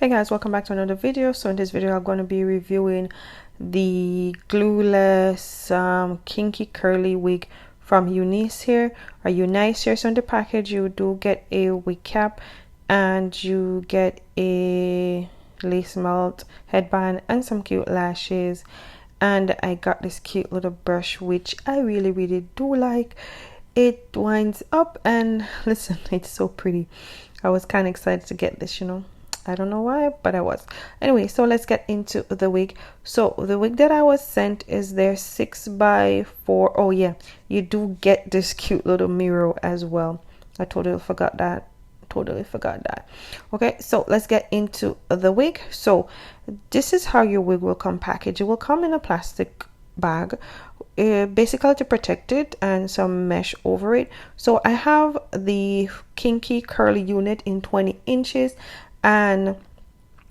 Hey guys, welcome back to another video. So in this video I'm going to be reviewing the Glueless Kinky Curly wig from UNicehair or UNicehair. So in the package you do get a wig cap and you get a lace melt headband and some cute lashes, and I got this cute little brush which I really do like. It winds up and listen, it's so pretty. I was kind of excited to get this, I don't know why, but I was. Anyway, so let's get into the wig. So the wig that I was sent is their 6x4. Oh yeah, you do get this cute little mirror as well. I totally forgot that. Okay, so let's get into the wig. So this is how your wig will come packaged. It will come in a plastic bag, basically to protect it, and some mesh over it. So I have the Kinky curly unit in 20 inches, and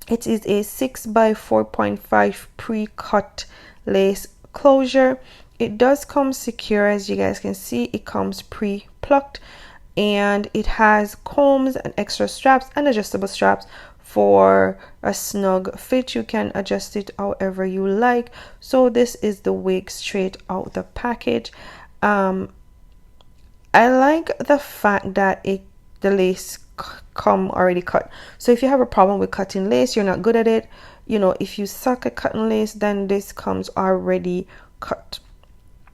it is a 6x4.5 pre-cut lace closure. It does come secure, as you guys can see. It comes pre-plucked, and it has combs and extra straps and adjustable straps for a snug fit. You can adjust it however you like. So this is the wig straight out the package. I like the fact that the lace come already cut. So if you have a problem with cutting lace, you're not good at it, if you suck at cutting lace, then this comes already cut.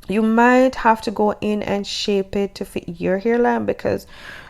You might have to go in and shape it to fit your hairline, because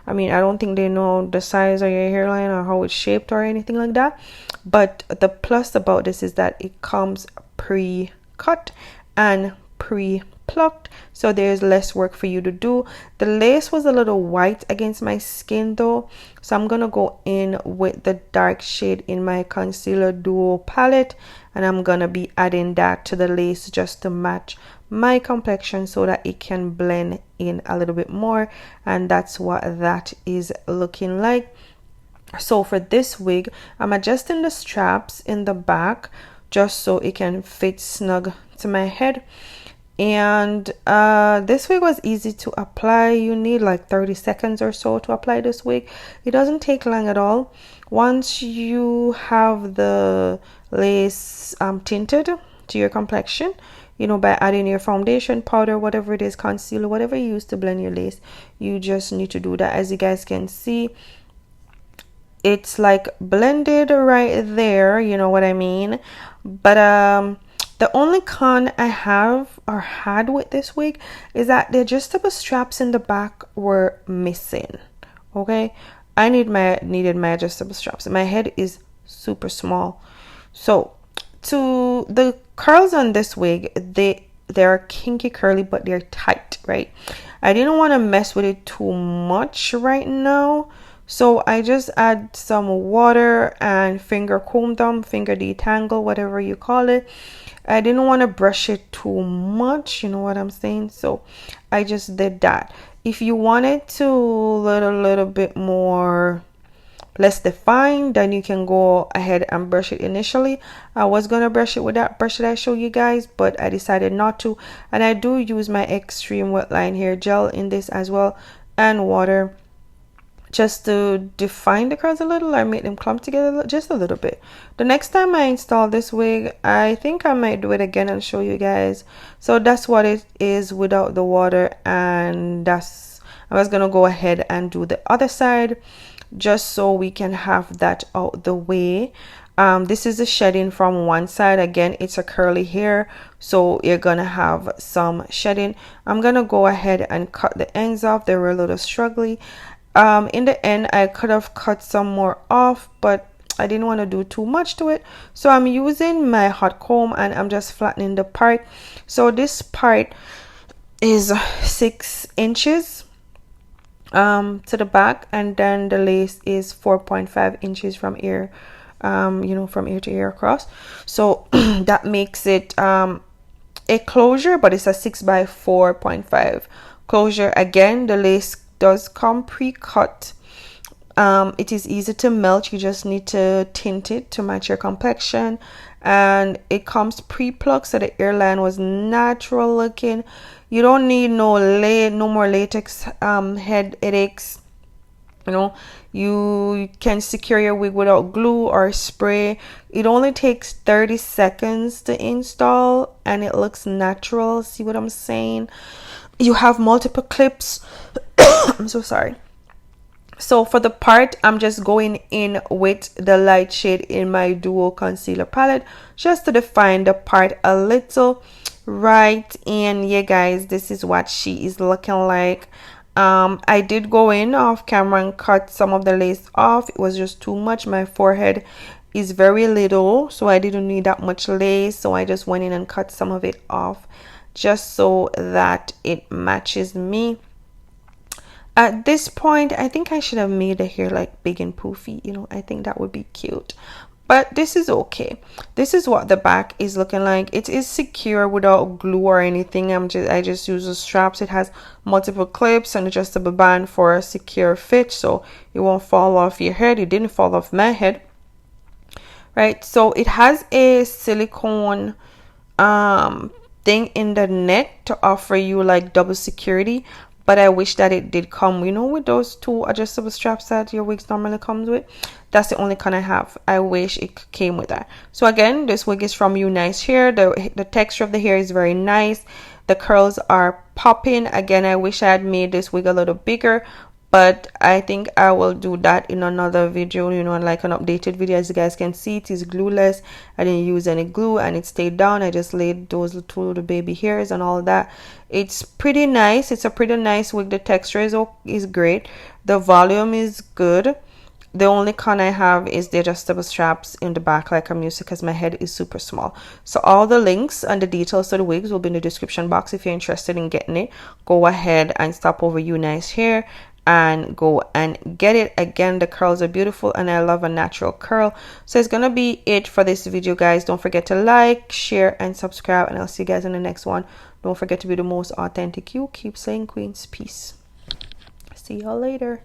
I don't think they know the size of your hairline or how it's shaped or anything like that. But the plus about this is that it comes pre-cut and pre-plucked, so there's less work for you to do. The lace was a little white against my skin though, so I'm gonna go in with the dark shade in my concealer duo palette, and I'm gonna be adding that to the lace just to match my complexion so that it can blend in a little bit more, and that's what that is looking like. So for this wig, I'm adjusting the straps in the back just so it can fit snug to my head. And this wig was easy to apply. You need like 30 seconds or so to apply this wig. It doesn't take long at all. Once you have the lace tinted to your complexion, by adding your foundation, powder, whatever it is, concealer, whatever you use to blend your lace, you just need to do that. As you guys can see, it's like blended right there, you know what I mean? But the only con I have or had with this wig is that the adjustable straps in the back were missing. Okay, I needed my adjustable straps. My head is super small, so to the curls on this wig, they're kinky curly, but they're tight, right? I didn't want to mess with it too much right now, so I just add some water and finger comb them, finger detangle, whatever you call it. I didn't want to brush it too much, you know what I'm saying? So I just did that. If you wanted to little bit more less defined, then you can go ahead and brush it initially. I was gonna brush it with that brush that I showed you guys, but I decided not to. And I do use my extreme wet line hair gel in this as well, and water, just to define the curls a little. I make them clump together just a little bit. The next time I install this wig, I think I might do it again and show you guys. So that's what it is without the water, and I was gonna go ahead and do the other side just so we can have that out the way. This is the shedding from one side. Again, it's a curly hair, so you're gonna have some shedding. I'm gonna go ahead and cut the ends off. They were a little struggly. In the end, I could have cut some more off, but I didn't want to do too much to it, so I'm using my hot comb and I'm just flattening the part. So this part is 6 inches to the back, and then the lace is 4.5 inches from ear, from ear to ear across. So that makes it a closure, but it's a 6x4.5 closure. Again, the lace does come pre-cut. It is easy to melt. You just need to tint it to match your complexion, and it comes pre-plucked, so the hairline was natural looking. You don't need no more latex headaches You know, you can secure your wig without glue or spray. It only takes 30 seconds to install and it looks natural. See what I'm saying? You have multiple clips. I'm so sorry. So for the part, I'm just going in with the light shade in my duo concealer palette just to define the part a little, right? And yeah guys, this is what she is looking like. I did go in off camera and cut some of the lace off. It was just too much. My forehead is very little, so I didn't need that much lace, so I just went in and cut some of it off just so that it matches me. At this point, I think I should have made the hair like big and poofy, you know. I think that would be cute, but this is okay. This is what the back is looking like. It is secure without glue or anything. I just use the straps. It has multiple clips and adjustable band for a secure fit, so it won't fall off your head. It didn't fall off my head, right? So it has a silicone thing in the neck to offer you like double security, but I wish that it did come, you know, with those two adjustable straps that your wigs normally comes with. That's the only kind I have. I wish it came with that. So again, this wig is from UNicehair. The texture of the hair is very nice. The curls are popping. Again, I wish I had made this wig a little bigger, but I think I will do that in another video, you know, like an updated video. As you guys can see, it is glueless. I didn't use any glue and it stayed down. I just laid those two little baby hairs and all that. It's pretty nice. It's a pretty nice wig. The texture is great. The volume is good. The only con I have is the adjustable straps in the back, like I'm used to, because my head is super small. So all the links and the details to the wigs will be in the description box. If you're interested in getting it, go ahead and stop over UNicehair and go and get it. Again, the curls are beautiful and I love a natural curl. So it's gonna be it for this video, guys. Don't forget to like, share, and subscribe, and I'll see you guys in the next one. Don't forget to be the most authentic you. Keep saying queens. Peace. See y'all later.